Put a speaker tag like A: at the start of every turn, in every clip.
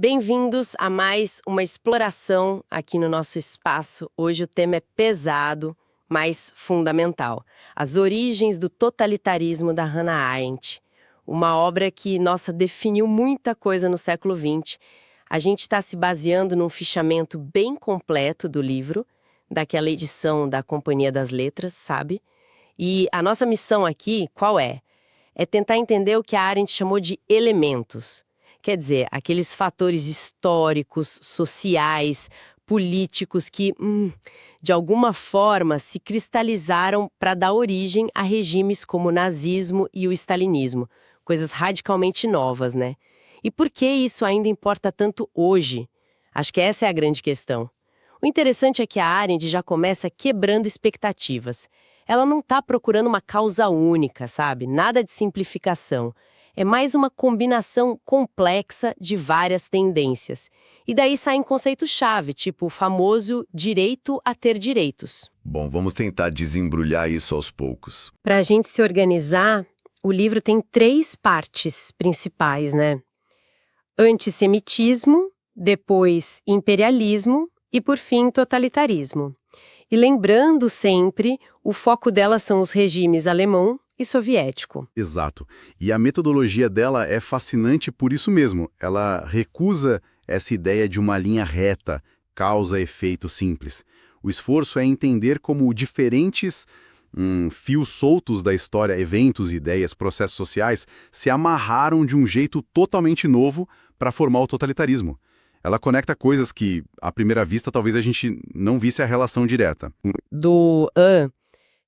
A: Bem-vindos a mais uma exploração aqui no nosso espaço. Hoje o tema é pesado, mas fundamental. As origens do totalitarismo da Hannah Arendt. Uma obra que, nossa, definiu muita coisa no século XX. A gente está se baseando num fichamento bem completo do livro, daquela edição da Companhia das Letras, sabe? E a nossa missão aqui, qual é? É tentar entender o que a Arendt chamou de elementos. Quer dizer, aqueles fatores históricos, sociais, políticos que, de alguma forma, se cristalizaram para dar origem a regimes como o nazismo e o stalinismo. Coisas radicalmente novas, né? E por que isso ainda importa tanto hoje? Acho que essa é a grande questão. O interessante é que a Arendt já começa quebrando expectativas. Ela não está procurando uma causa única, sabe? Nada de simplificação. É mais uma combinação complexa de várias tendências. E daí saem conceitos-chave, tipo o famoso direito a ter direitos.
B: Bom, vamos tentar desembrulhar isso aos poucos.
A: Para a gente se organizar, o livro tem 3 partes principais, né? Antissemitismo, depois imperialismo e, por fim, totalitarismo. E lembrando sempre, o foco dela são os regimes alemão e soviético.
C: Exato. E a metodologia dela é fascinante por isso mesmo. Ela recusa essa ideia de uma linha reta, causa-efeito simples. O esforço é entender como diferentes fios soltos da história, eventos, ideias, processos sociais, se amarraram de um jeito totalmente novo para formar o totalitarismo. Ela conecta coisas que, à primeira vista, talvez a gente não visse a relação direta.
A: Do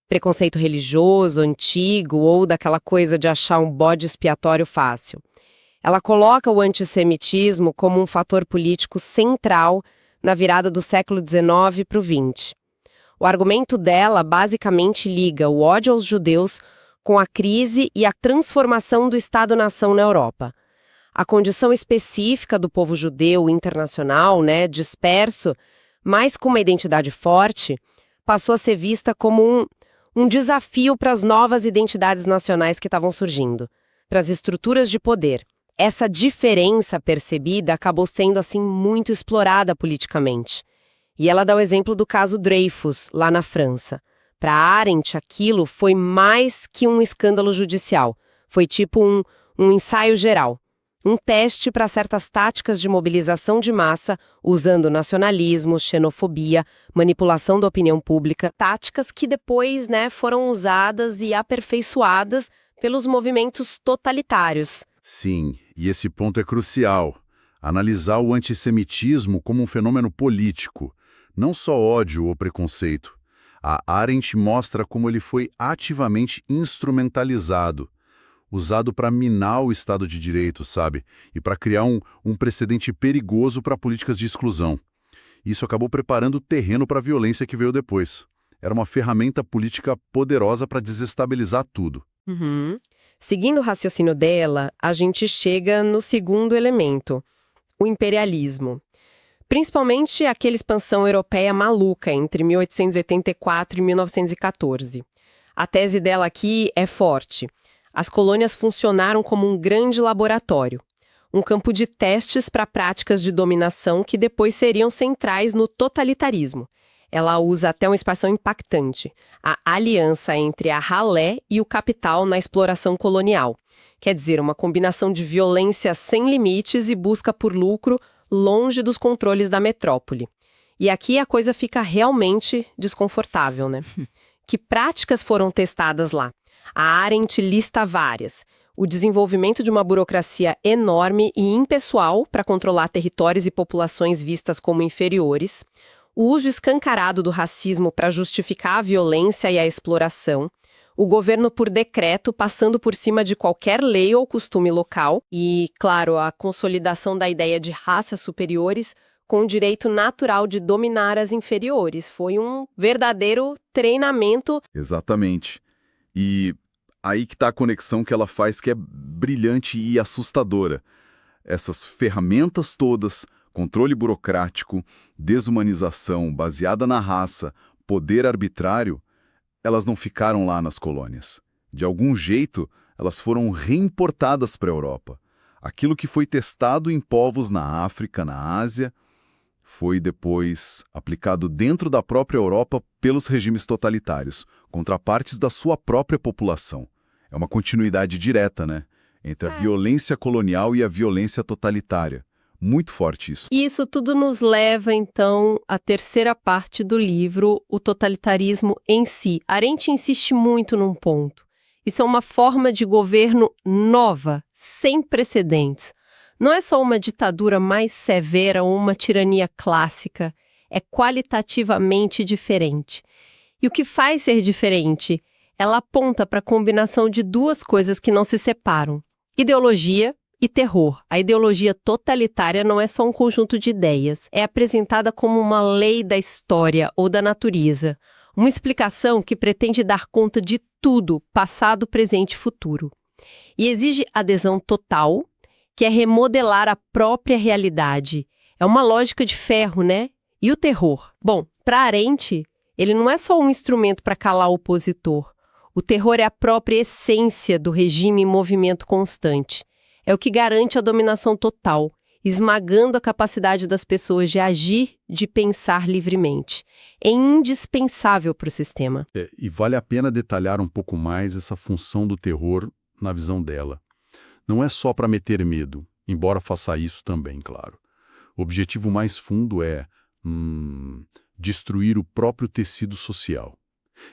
A: preconceito religioso, antigo, ou daquela coisa de achar um bode expiatório fácil. Ela coloca o antissemitismo como um fator político central na virada do século XIX para o XX. O argumento dela basicamente liga o ódio aos judeus com a crise e a transformação do Estado-nação na Europa. A condição específica do povo judeu internacional, disperso, mas com uma identidade forte, passou a ser vista como um desafio para as novas identidades nacionais que estavam surgindo, para as estruturas de poder. Essa diferença percebida acabou sendo, assim, muito explorada politicamente. E ela dá o exemplo do caso Dreyfus, lá na França. Para Arendt, aquilo foi mais que um escândalo judicial. Foi tipo um ensaio geral. Um teste para certas táticas de mobilização de massa, usando nacionalismo, xenofobia, manipulação da opinião pública, táticas que depois, foram usadas e aperfeiçoadas pelos movimentos totalitários.
C: Sim, e esse ponto é crucial. Analisar o antissemitismo como um fenômeno político, não só ódio ou preconceito. A Arendt mostra como ele foi ativamente instrumentalizado, usado para minar o Estado de Direito, sabe? E para criar um precedente perigoso para políticas de exclusão. Isso acabou preparando o terreno para a violência que veio depois. Era uma ferramenta política poderosa para desestabilizar tudo.
A: Seguindo o raciocínio dela, a gente chega no segundo elemento, o imperialismo. Principalmente aquela expansão europeia maluca entre 1884 e 1914. A tese dela aqui é forte. As colônias funcionaram como um grande laboratório, um campo de testes para práticas de dominação que depois seriam centrais no totalitarismo. Ela usa até uma expressão impactante, a aliança entre a ralé e o capital na exploração colonial. Quer dizer, uma combinação de violência sem limites e busca por lucro longe dos controles da metrópole. E aqui a coisa fica realmente desconfortável, né? Que práticas foram testadas lá? A Arendt lista várias. O desenvolvimento de uma burocracia enorme e impessoal para controlar territórios e populações vistas como inferiores. O uso escancarado do racismo para justificar a violência e a exploração. O governo por decreto passando por cima de qualquer lei ou costume local. E, claro, a consolidação da ideia de raças superiores com o direito natural de dominar as inferiores. Foi um verdadeiro treinamento.
C: Exatamente. E aí que está a conexão que ela faz, que é brilhante e assustadora. Essas ferramentas todas, controle burocrático, desumanização baseada na raça, poder arbitrário, elas não ficaram lá nas colônias. De algum jeito, elas foram reimportadas para a Europa. Aquilo que foi testado em povos na África, na Ásia, foi depois aplicado dentro da própria Europa pelos regimes totalitários, contra partes da sua própria população. É uma continuidade direta, né? Entre a violência colonial e a violência totalitária. Muito forte isso.
A: E isso tudo nos leva, então, à terceira parte do livro, o totalitarismo em si. Arendt insiste muito num ponto. Isso é uma forma de governo nova, sem precedentes. Não é só uma ditadura mais severa ou uma tirania clássica, é qualitativamente diferente. E o que faz ser diferente? Ela aponta para a combinação de duas coisas que não se separam: ideologia e terror. A ideologia totalitária não é só um conjunto de ideias, é apresentada como uma lei da história ou da natureza, uma explicação que pretende dar conta de tudo, passado, presente e futuro. E exige adesão total, que é remodelar a própria realidade. É uma lógica de ferro, né? E o terror? Bom, para Arendt, ele não é só um instrumento para calar o opositor. O terror é a própria essência do regime em movimento constante. É o que garante a dominação total, esmagando a capacidade das pessoas de agir, de pensar livremente. É indispensável para o sistema.
C: E vale a pena detalhar um pouco mais essa função do terror na visão dela. Não é só para meter medo, embora faça isso também, claro. O objetivo mais fundo é destruir o próprio tecido social,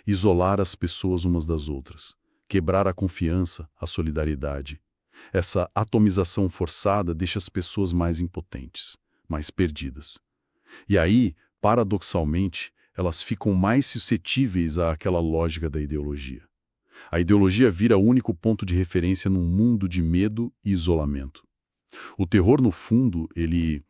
C: isolar as pessoas umas das outras, quebrar a confiança, a solidariedade. Essa atomização forçada deixa as pessoas mais impotentes, mais perdidas. E aí, paradoxalmente, elas ficam mais suscetíveis àquela lógica da ideologia. A ideologia vira o único ponto de referência num mundo de medo e isolamento. O terror, no fundo, ele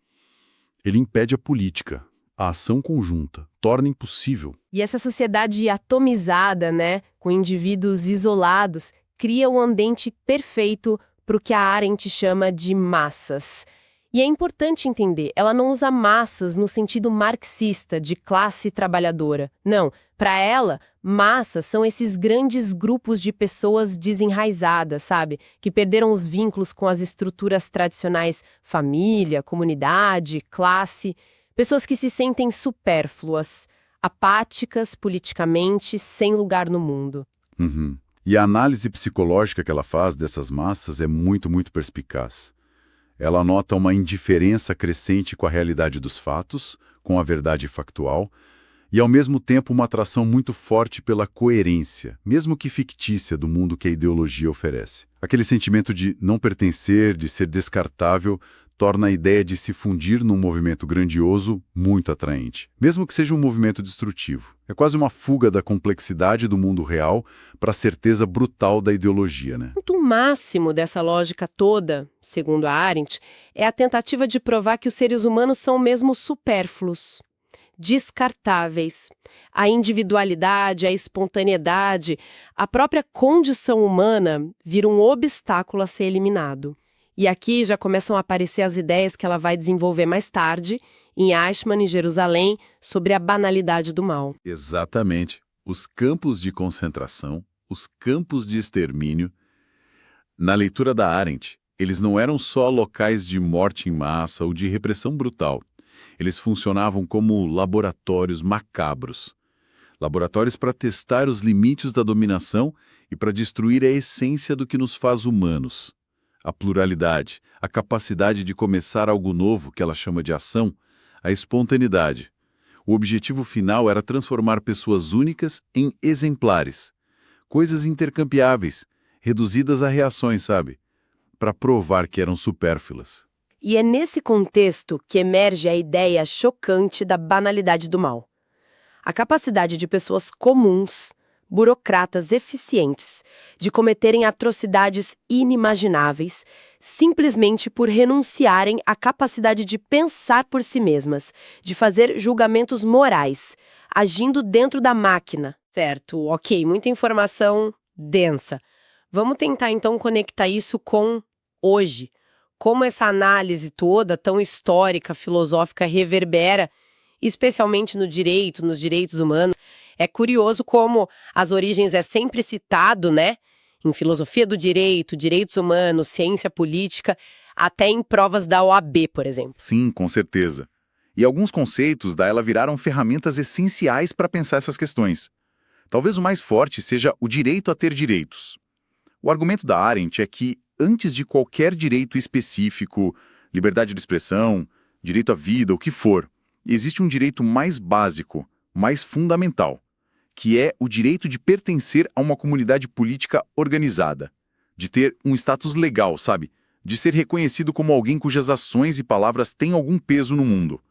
C: impede a política, a ação conjunta, torna impossível.
A: E essa sociedade atomizada, né, com indivíduos isolados, cria um ambiente perfeito para o que a Arendt chama de massas. E é importante entender, ela não usa massas no sentido marxista, de classe trabalhadora. Não, para ela, massas são esses grandes grupos de pessoas desenraizadas, sabe? Que perderam os vínculos com as estruturas tradicionais família, comunidade, classe. Pessoas que se sentem supérfluas, apáticas politicamente, sem lugar no mundo.
C: Uhum. E a análise psicológica que ela faz dessas massas é muito, muito perspicaz. Ela nota uma indiferença crescente com a realidade dos fatos, com a verdade factual, e ao mesmo tempo uma atração muito forte pela coerência, mesmo que fictícia, do mundo que a ideologia oferece. Aquele sentimento de não pertencer, de ser descartável, torna a ideia de se fundir num movimento grandioso muito atraente, mesmo que seja um movimento destrutivo. É quase uma fuga da complexidade do mundo real para a certeza brutal da ideologia, né?
A: O ponto máximo dessa lógica toda, segundo a Arendt, é a tentativa de provar que os seres humanos são mesmo supérfluos, descartáveis. A individualidade, a espontaneidade, a própria condição humana vira um obstáculo a ser eliminado. E aqui já começam a aparecer as ideias que ela vai desenvolver mais tarde, em Eichmann, em Jerusalém, sobre a banalidade do mal.
C: Exatamente. Os campos de concentração, os campos de extermínio. Na leitura da Arendt, eles não eram só locais de morte em massa ou de repressão brutal. Eles funcionavam como laboratórios macabros. Laboratórios para testar os limites da dominação e para destruir a essência do que nos faz humanos. A pluralidade, a capacidade de começar algo novo, que ela chama de ação, a espontaneidade. O objetivo final era transformar pessoas únicas em exemplares, coisas intercambiáveis, reduzidas a reações, sabe? Para provar que eram supérfluas.
A: E é nesse contexto que emerge a ideia chocante da banalidade do mal. A capacidade de pessoas comuns, burocratas eficientes, de cometerem atrocidades inimagináveis, simplesmente por renunciarem à capacidade de pensar por si mesmas, de fazer julgamentos morais, agindo dentro da máquina. Certo, ok, muita informação densa. Vamos tentar então conectar isso com hoje. Como essa análise toda, tão histórica, filosófica, reverbera, especialmente no direito, nos direitos humanos. É curioso como as origens é sempre citado, né? Em filosofia do direito, direitos humanos, ciência política, até em provas da OAB, por exemplo.
D: Sim, com certeza. E alguns conceitos da ela viraram ferramentas essenciais para pensar essas questões. Talvez o mais forte seja o direito a ter direitos. O argumento da Arendt é que, antes de qualquer direito específico, liberdade de expressão, direito à vida, o que for, existe um direito mais básico, mais fundamental, que é o direito de pertencer a uma comunidade política organizada, de ter um status legal, sabe? De ser reconhecido como alguém cujas ações e palavras têm algum peso no mundo.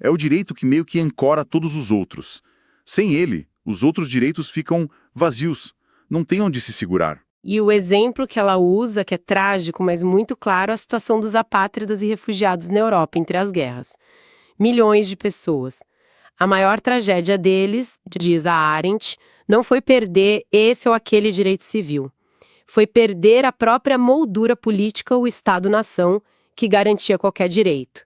D: É o direito que meio que ancora todos os outros. Sem ele, os outros direitos ficam vazios, não tem onde se segurar.
A: E o exemplo que ela usa, que é trágico, mas muito claro, é a situação dos apátridas e refugiados na Europa entre as guerras. Milhões de pessoas. A maior tragédia deles, diz a Arendt, não foi perder esse ou aquele direito civil. Foi perder a própria moldura política ou Estado-nação que garantia qualquer direito.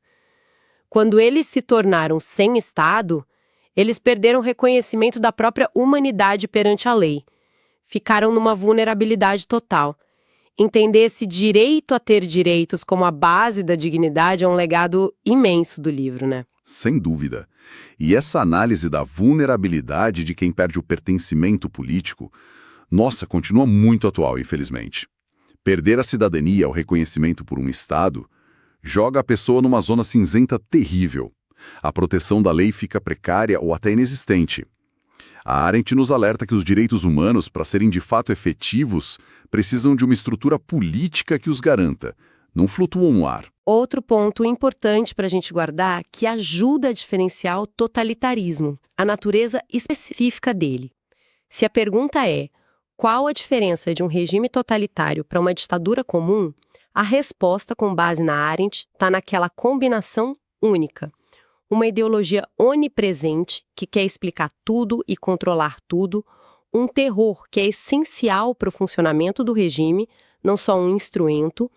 A: Quando eles se tornaram sem Estado, eles perderam o reconhecimento da própria humanidade perante a lei. Ficaram numa vulnerabilidade total. Entender esse direito a ter direitos como a base da dignidade é um legado imenso do livro, né?
C: Sem dúvida. E essa análise da vulnerabilidade de quem perde o pertencimento político, nossa, continua muito atual, infelizmente. Perder a cidadania, o reconhecimento por um Estado, joga a pessoa numa zona cinzenta terrível. A proteção da lei fica precária ou até inexistente. A Arendt nos alerta que os direitos humanos, para serem de fato efetivos, precisam de uma estrutura política que os garanta. Não flutuam no ar.
A: Outro ponto importante para a gente guardar que ajuda a diferenciar o totalitarismo, a natureza específica dele. Se a pergunta é qual a diferença de um regime totalitário para uma ditadura comum, a resposta com base na Arendt está naquela combinação única. Uma ideologia onipresente que quer explicar tudo e controlar tudo, um terror que é essencial para o funcionamento do regime, não só um instrumento,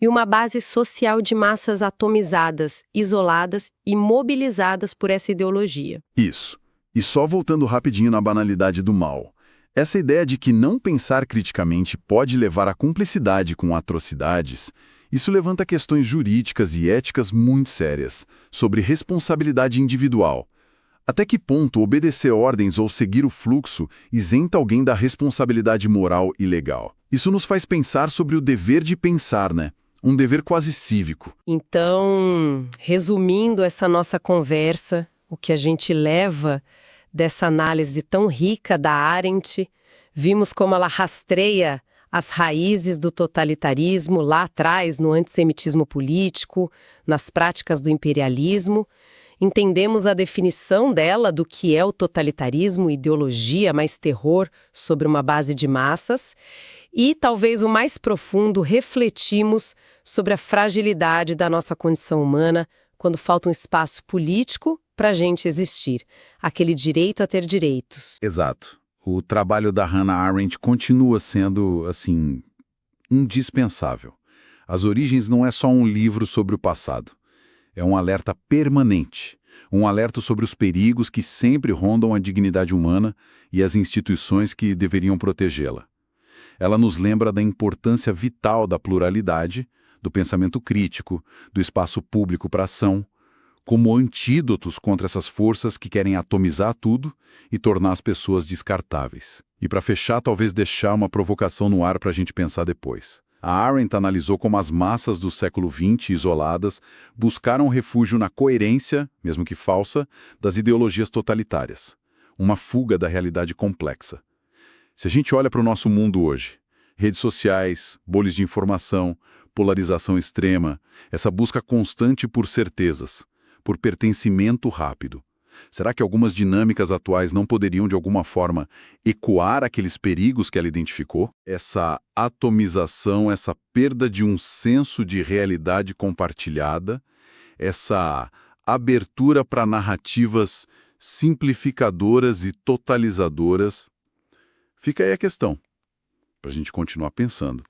A: e uma base social de massas atomizadas, isoladas e mobilizadas por essa ideologia.
C: Isso. E só voltando rapidinho na banalidade do mal. Essa ideia de que não pensar criticamente pode levar à cumplicidade com atrocidades, isso levanta questões jurídicas e éticas muito sérias, sobre responsabilidade individual. Até que ponto obedecer ordens ou seguir o fluxo isenta alguém da responsabilidade moral e legal? Isso nos faz pensar sobre o dever de pensar, né? Um dever quase cívico.
A: Então, resumindo essa nossa conversa, o que a gente leva dessa análise tão rica da Arendt, vimos como ela rastreia as raízes do totalitarismo lá atrás, no antissemitismo político, nas práticas do imperialismo. Entendemos a definição dela do que é o totalitarismo, ideologia mais terror sobre uma base de massas. E, talvez o mais profundo, refletimos sobre a fragilidade da nossa condição humana quando falta um espaço político para a gente existir. Aquele direito a ter direitos.
C: Exato. O trabalho da Hannah Arendt continua sendo, assim, indispensável. As Origens não é só um livro sobre o passado. É um alerta permanente. Um alerta sobre os perigos que sempre rondam a dignidade humana e as instituições que deveriam protegê-la. Ela nos lembra da importância vital da pluralidade, do pensamento crítico, do espaço público para ação, como antídotos contra essas forças que querem atomizar tudo e tornar as pessoas descartáveis. E para fechar, talvez deixar uma provocação no ar para a gente pensar depois. A Arendt analisou como as massas do século XX, isoladas, buscaram refúgio na coerência, mesmo que falsa, das ideologias totalitárias. Uma fuga da realidade complexa. Se a gente olha para o nosso mundo hoje, redes sociais, bolhas de informação, polarização extrema, essa busca constante por certezas, por pertencimento rápido. Será que algumas dinâmicas atuais não poderiam, de alguma forma, ecoar aqueles perigos que ela identificou? Essa atomização, essa perda de um senso de realidade compartilhada, essa abertura para narrativas simplificadoras e totalizadoras. Fica aí a questão, para a gente continuar pensando.